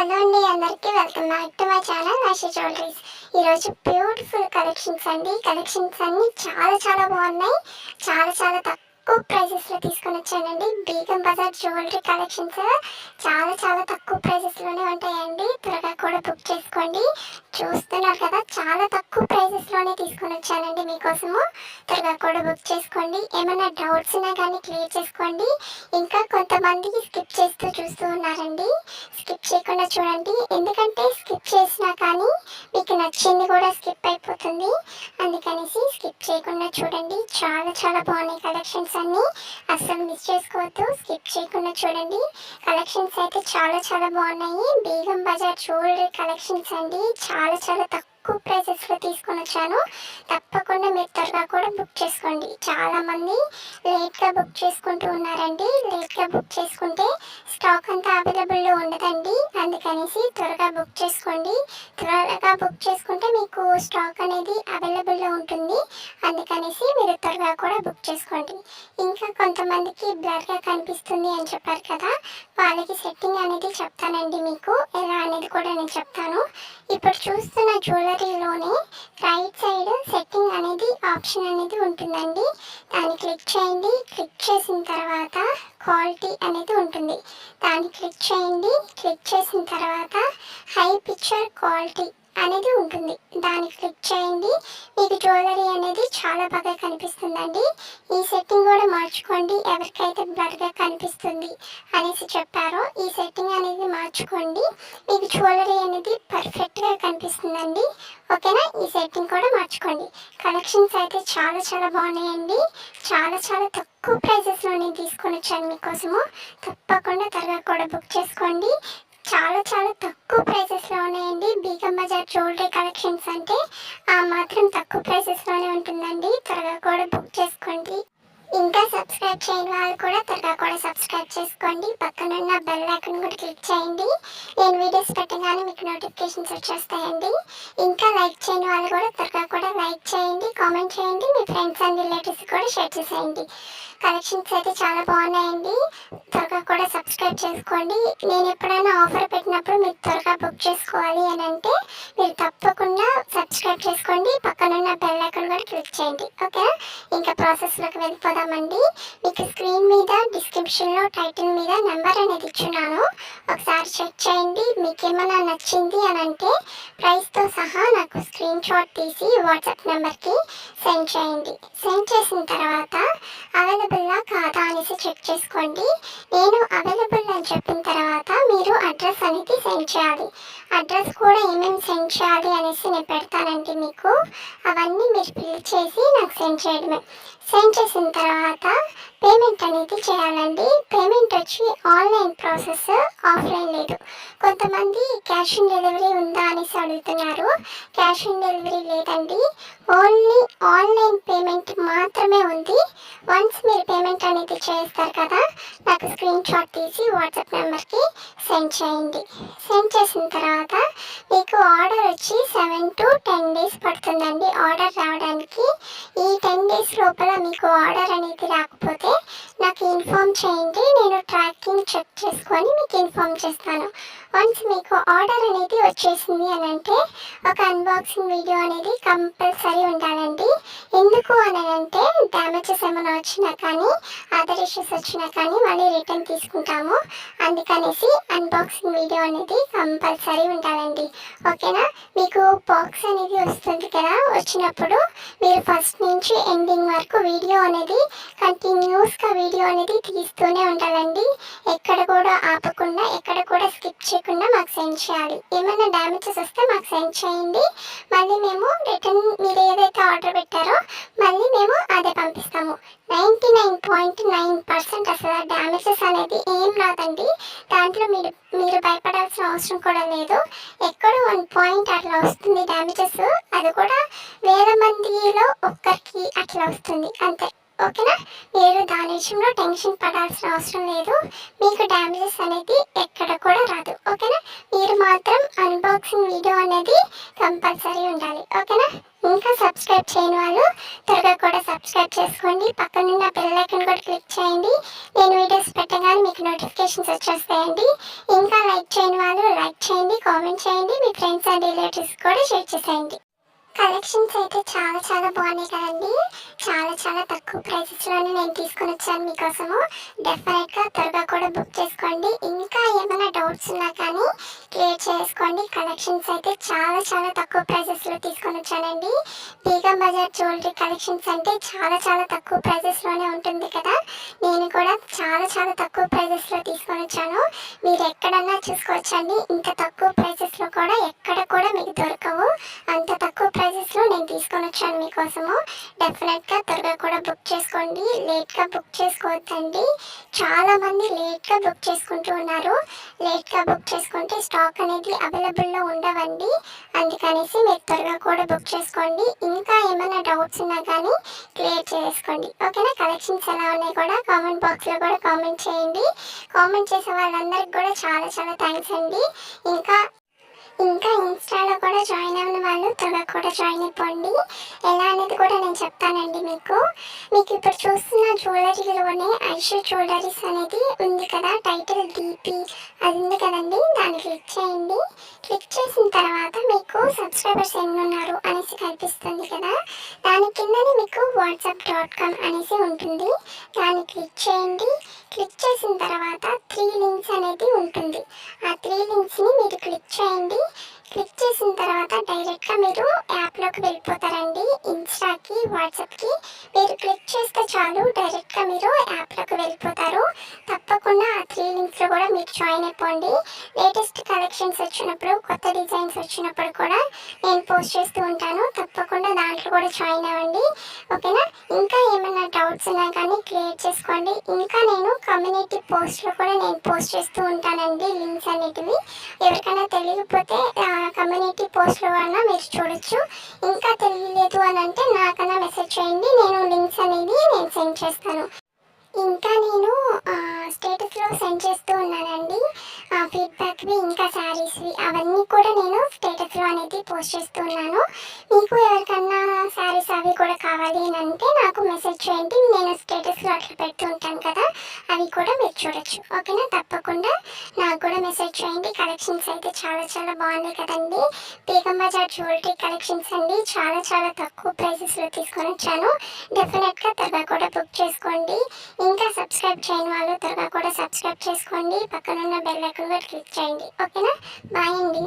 Hello అండి, అందరికీ welcome back to my channel Aashi jewelleries. ఈరోజు బ్యూటిఫుల్ కలెక్షన్స్ అండి. కలెక్షన్స్ అన్ని చాలా బాగున్నాయి. చాలా తక్కువ ప్రైజెస్లో తీసుకొని వచ్చానండి. బేగం బజార్ జ్యువెలరీ కలెక్షన్స్ చాలా తక్కువ ప్రైజెస్లోనే ఉంటాయండి. త్వరగా కూడా బుక్ చేసుకోండి. చూస్తున్నారు కదా, చాలా తక్కువ ప్రైజెస్లోనే తీసుకొని వచ్చానండి మీకోసము. త్వరగా కూడా బుక్ చేసుకోండి. ఏమైనా డౌట్స్ ఉన్నా కానీ క్లియర్ చేసుకోండి. ఇంకా కొంతమందికి స్కిప్ చేస్తూ చూస్తూ ఉన్నారండి. స్కిప్ చేయకుండా చూడండి, ఎందుకంటే స్కిప్ చేసినా కానీ మీకు నచ్చింది కూడా స్కిప్ అయిపోతుంది. అందుకనేసి స్కిప్ చేయకుండా చూడండి. చాలా బాగున్నాయి కలెక్షన్స్ అన్నీ, అస్సలు మిస్ చేసుకోవద్దు. స్కిప్ చేయకుండా చూడండి. కలెక్షన్స్ అయితే చాలా బాగున్నాయి. బేగం బజార్ జ్యువెలరీ కలెక్షన్స్ అండి. చాలా తక్కువ ప్రైజెస్లో తీసుకొని వచ్చాను. తప్పకుండా మీరు త్వరగా కూడా బుక్ చేసుకోండి. చాలామంది లేట్గా బుక్ చేసుకుంటూ ఉన్నారండి. లేట్గా బుక్ చేసుకుంటే స్టాక్ అంతా అవైలబుల్లో ఉండదండి. అందుకనేసి త్వరగా బుక్ చేసుకోండి. త్వరగా బుక్ చేసుకుంటే మీకు స్టాక్ అనేది అవైలబుల్లో ఉంటుంది. అందుకనేసి మీరు త్వరగా కూడా బుక్ చేసుకోండి. ఇంకా కొంతమందికి బ్లర్గా కనిపిస్తుంది అని చెప్పారు కదా, వాళ్ళకి సెట్టింగ్ అనేది చెప్తానండి. మీకు ఎలా అనేది కూడా నేను చెప్తాను. ఇప్పుడు చూస్తున్న జ్యువెలరీలోనే రైట్ సైడ్ సెట్టింగ్ అనేది ఆప్షన్ అనేది ఉంటుందండి. దాన్ని క్లిక్ చేయండి. క్లిక్ చేసిన తర్వాత క్వాలిటీ అనేది ఉంటుంది. దాన్ని క్లిక్ చేయండి. క్లిక్ చేసిన తర్వాత హై పిక్చర్ క్వాలిటీ అనేది ఉంటుంది. దాన్ని క్లిక్ చేయండి. మీకు జ్యువెలరీ అనేది చాలా బాగా కనిపిస్తుందండి. ఈ సెట్టింగ్ కూడా మార్చుకోండి. ఎవరికైతే బ్లర్గా కనిపిస్తుంది అనేసి చెప్పారో ఈ సెట్టింగ్ అనేది మార్చుకోండి. మీకు జ్యువెలరీ అనేది పర్ఫెక్ట్గా కనిపిస్తుందండి. ఓకేనా, ఈ సెట్టింగ్ కూడా మార్చుకోండి. కలెక్షన్స్ అయితే చాలా బాగున్నాయండి. చాలా తక్కువ ప్రైజెస్లో నేను తీసుకొని వచ్చాను మీకోసము. తప్పకుండా త్వరగా కూడా బుక్ చేసుకోండి. చాలా తక్కువ ప్రైసెస్లో ఉన్నాయండి. బేగం బజార్ జ్యువెలరీ కలెక్షన్స్ అంటే ఆ మాత్రం తక్కువ ప్రైసెస్లోనే ఉంటుందండి. త్వరగా కూడా బుక్ చేసుకోండి. ఇంకా సబ్స్క్రైబ్ చేయని వాళ్ళు కూడా త్వరగా కూడా సబ్స్క్రైబ్ చేసుకోండి. పక్కనున్న బెల్ ఐకాన్ కూడా క్లిక్ చేయండి. నేను వీడియోస్ పెట్టగానే మీకు నోటిఫికేషన్స్ వచ్చేస్తాయండి. ఇంకా లైక్ చేయని వాళ్ళు కూడా త్వరగా కూడా లైక్ చేయండి, కామెంట్ చేయండి. మీ ఫ్రెండ్స్ అండ్ రిలేటివ్స్ కూడా షేర్ చేసేయండి. కలెక్షన్స్ అయితే చాలా బాగున్నాయండి. త్వరగా కూడా సబ్స్క్రైబ్ చేసుకోండి. నేను ఎప్పుడైనా ఆఫర్ పెట్టినప్పుడు మీరు త్వరగా బుక్ చేసుకోవాలి అని అంటే మీరు తప్పకుండా సబ్స్క్రైబ్ చేసుకోండి. పక్కనున్న బెల్ ఐకాన్ కూడా క్లిక్ చేయండి. ఓకే, ఇంకా ప్రాసెస్లోకి వెళ్ళిపోదామండి. మీకు స్క్రీన్ మీద డిస్క్రిప్షన్లో టైటిల్ మీద నెంబర్ అనేది ఇచ్చున్నాను. ఒకసారి చెక్ చేయండి. మీకు ఏమైనా నచ్చింది అని అంటే ప్రైస్తో సహా నాకు స్క్రీన్ షాట్ తీసి వాట్సాప్ నెంబర్కి సెండ్ చేయండి. సెండ్ చేసిన తర్వాత అవైలబుల్లా కాదా అనేసి చెక్ చేసుకోండి. నేను అవైలబుల్ అని చెప్పిన తర్వాత మీరు అడ్రస్ అనేది సెండ్ చేయాలి. అడ్రస్ కూడా ఏమేమి సెండ్ చేయాలి అనేసి నేను పెడతానండి మీకు. అవన్నీ మీరు ఫిల్ చేసి నాకు సెండ్ చేయడమే. సెండ్ చేసిన తర్వాత పేమెంట్ అనేది చేయాలండి. పేమెంట్ వచ్చి ఆన్లైన్ ప్రాసెస్, ఆఫ్లైన్ లేదు. కొంతమంది క్యాష్ ఆన్ డెలివరీ ఉందా అనేసి అడుగుతున్నారు. క్యాష్ ఆన్ డెలివరీ లేదండి. ఓన్లీ ఆన్లైన్ పేమెంట్ మాత్రమే ఉంది. వన్స్ మీరు పేమెంట్ అనేది చేస్తారు కదా, నాకు స్క్రీన్ షాట్ తీసి వాట్సాప్ నెంబర్కి సెండ్ చేయండి. సెండ్ చేసిన తర్వాత మీకు ఆర్డర్ వచ్చి 7 to 10 days పడుతుందండి ఆర్డర్ రావడానికి. ఈ 10 days లోపల మీకు ఆర్డర్ అనేది రాకపోతే నాకు ఇన్ఫామ్ చేయండి. నేను ట్రాకింగ్ చెక్ చేసుకొని మీకు ఇన్ఫామ్ చేస్తాను. వన్స్ మీకు ఆర్డర్ అనేది వచ్చేసింది అని అంటే ఒక అన్బాక్సింగ్ వీడియో అనేది కంపల్సరీ ఉండాలండి. ఎందుకు అని అంటే డ్యామేజెస్ ఏమైనా వచ్చినా కానీ, అదర్ ఇష్యూస్ వచ్చినా కానీ మళ్ళీ రిటర్న్ తీసుకుంటాము. అందుకనేసి అన్బాక్సింగ్ వీడియో అనేది కంపల్సరీ ఉండాలండి. ఓకేనా, మీకు బాక్స్ అనేది వస్తుంది కదా, వచ్చినప్పుడు మీరు ఫస్ట్ నుంచి ఎండింగ్ వరకు వీడియో అనేది కంటిన్యూస్గా వీడియో అనేది తీస్తూనే ఉండాలండి. ఎక్కడ కూడా ఆపకుండా, ఎక్కడ కూడా స్కిప్ చేయకుండా మాకు సెండ్ చేయాలి. ఏమైనా డ్యామేజెస్ వస్తే మాకు సెండ్ చేయండి. మళ్ళీ మేము రిటర్న్ మీరు ఏదైతే ఆర్డర్ పెట్టారో మళ్ళీ మేము అదే పంపిస్తాము. 99.9% అసలు డ్యామేజెస్ అనేది ఏం రాదండి. దాంట్లో మీరు భయపడాల్సిన అవసరం కూడా లేదు. ఎక్కడో 1 పాయింట్ అట్లా వస్తుంది డ్యామేజెస్, అది కూడా వేల మందిలో ఒక్కరికి అట్లా వస్తుంది అంతే. ఓకేనా, మీరు దాని విషయంలో టెన్షన్ పడాల్సిన అవసరం లేదు. మీకు డ్యామేజెస్ అనేది ఎక్కడ కూడా రాదు. ఓకేనా, మీరు మాత్రం అన్బాక్సింగ్ వీడియో అనేది కంపల్సరీ ఉండాలి. ఓకేనా, ఇంకా సబ్స్క్రైబ్ చేయని వాళ్ళు త్వరగా కూడా సబ్స్క్రైబ్ చేసుకోండి. పక్కనున్న బెల్ ఐకాన్ కూడా క్లిక్ చేయండి. నేను వీడియోస్ పెట్టగానే మీకు నోటిఫికేషన్స్ వచ్చేస్తాయండి. ఇంకా లైక్ చేయని వాళ్ళు లైక్ చేయండి. కామెంట్ చేయండి. మీ ఫ్రెండ్స్ అండ్ రిలేటివ్స్ కూడా షేర్ చేసేయండి. కలెక్షన్స్ అయితే చాలా చాలా బాగున్నాయి కదండి. చాలా తక్కువ ప్రైసెస్లోనే నేను తీసుకొని వచ్చాను మీకోసము. డెఫినెట్గా త్వరగా కూడా బుక్ చేసుకోండి. ఇంకా ఏమైనా డౌట్స్ ఉన్నా కానీ క్లియర్ చేసుకోండి. కలెక్షన్స్ అయితే చాలా తక్కువ ప్రైసెస్లో తీసుకొని వచ్చానండి. బేగం బజార్ జ్యువెలరీ కలెక్షన్స్ అంటే చాలా తక్కువ ప్రైసెస్లోనే ఉంటుంది కదా. నేను కూడా చాలా తక్కువ ప్రైసెస్లో తీసుకొని వచ్చాను. మీరు ఎక్కడన్నా చూసుకోవచ్చండి. ఇంత తక్కువ ప్రైసెస్లో కూడా ఎక్కడ కూడా మీకు దొరకవు. అంత తక్కువ ప్రైసెస్లో నేను తీసుకొని వచ్చాను మీకోసము. డెఫినెట్గా త్వరగా కూడా బుక్ చేసుకోండి. లేట్గా బుక్ చేసుకోవద్దండి. చాలామంది లేట్గా బుక్ చేసుకుంటూ ఉన్నారు. లేట్గా బుక్ చేసుకుంటే స్టాక్ అనేది అవైలబుల్లో ఉండవండి. అందుకనేసి మీరు త్వరగా కూడా బుక్ చేసుకోండి. ఇంకా ఏమైనా డౌట్స్ ఉన్నా కానీ క్లియర్ చేసుకోండి. ఓకేనా. కలెక్షన్స్ ఎలా ఉన్నాయి కూడా కామెంట్ బాక్స్లో కూడా కామెంట్ చేయండి. కామెంట్ చేసే వాళ్ళందరికీ కూడా చాలా థ్యాంక్స్ అండి. ఇంకా ఇన్స్టాలో కూడా జాయిన్ అయిన వాళ్ళు త్వరగా కూడా జాయిన్ అయిపోండి. ఎలా అనేది కూడా నేను చెప్తానండి మీకు ఇప్పుడు చూస్తున్న జ్యువెలరీలోనే ఐషు జ్యువెలరీస్ అనేది ఉంది కదా, టైటిల్ డీపీ అది ఉంది కదండి. దాన్ని క్లిక్ చేయండి. క్లిక్ చేసిన తర్వాత మీకు సబ్స్క్రైబర్స్ ఎన్ని ఉన్నారు అనేసి కనిపిస్తుంది కదా. దాని కిందనే మీకు whatsapp.com అనేసి ఉంటుంది. దాన్ని క్లిక్ చేయండి. క్లిక్ చేసిన తర్వాత 3 లింక్స్ అనేది ఉంటుంది. ఆ 3 లింక్స్ని మీరు క్లిక్ చేయండి. క్లిక్ చేసిన తర్వాత డైరెక్ట్గా మీరు యాప్లోకి వెళ్ళిపోతారండి. ఇన్స్టాకి వాట్సాప్కి మీరు క్లిక్ చేస్తే చాలు, డైరెక్ట్గా మీరు యాప్లోకి వెళ్ళిపోతారు. తప్పకుండా ఆ 3 లింక్స్లో కూడా మీరు జాయిన్ అయిపోండి. లేటెస్ట్ కలెక్షన్స్ వచ్చినప్పుడు, కొత్త డిజైన్స్ వచ్చినప్పుడు కూడా నేను పోస్ట్ చేస్తూ ఉంటాను. తప్పకుండా దాంట్లో కూడా జాయిన్ అవ్వండి. ఓకేనా. ఇంకా ఏమైనా డౌట్స్ ఉన్నా కానీ క్లియర్ చేసుకోండి. ఇంకా నేను కమ్యూనిటీ పోస్ట్లో కూడా నేను పోస్ట్ చేస్తూ ఉంటానండి లింక్స్ అనేటివి. ఎవరికైనా తెలియకపోతే కమ్యూనిటీ పోస్ట్లో వల్ల మీరు చూడొచ్చు. ఇంకా తెలియలేదు అని అంటే నాకన్నా మెసేజ్ చేయండి. నేను లింక్స్ అనేది నేను సెండ్ చేస్తాను. ఇంకా నేను స్టేటస్లో సెండ్ చేస్తూ ఉన్నానండి ఫీడ్బ్యాక్వి, ఇంకా శారీస్వి అవన్నీ కూడా నేను స్టేటస్లో అనేది పోస్ట్ చేస్తూ ఉన్నాను. మీకు ఎవరికన్నా శారీస్ అవి కూడా కావాలి అని అంటే నాకు మెసేజ్ చేయండి. నేను స్టేటస్లో అట్లా పెడుతూ ఉంటాను కదా, అవి కూడా మీరు చూడొచ్చు. ఓకేనా. తప్పకుండా నాకు కూడా మెసేజ్ చేయండి. కలెక్షన్స్ అయితే చాలా బాగున్నాయి కదండి. బేగం బజార్ జ్యువెలరీ కలెక్షన్స్ అండి. చాలా తక్కువ ప్రైసెస్లో తీసుకొని వచ్చాను. డెఫినెట్గా త్వరగా కూడా బుక్ చేసుకోండి. ఇంకా సబ్స్క్రైబ్ చేయని వాళ్ళు త్వరగా కూడా సబ్స్క్రైబ్ చేసుకోండి. పక్కనున్న బెల్ ఐకాన్ కూడా క్లిక్ చేయండి. ఓకేనా. బాయ్ అండి.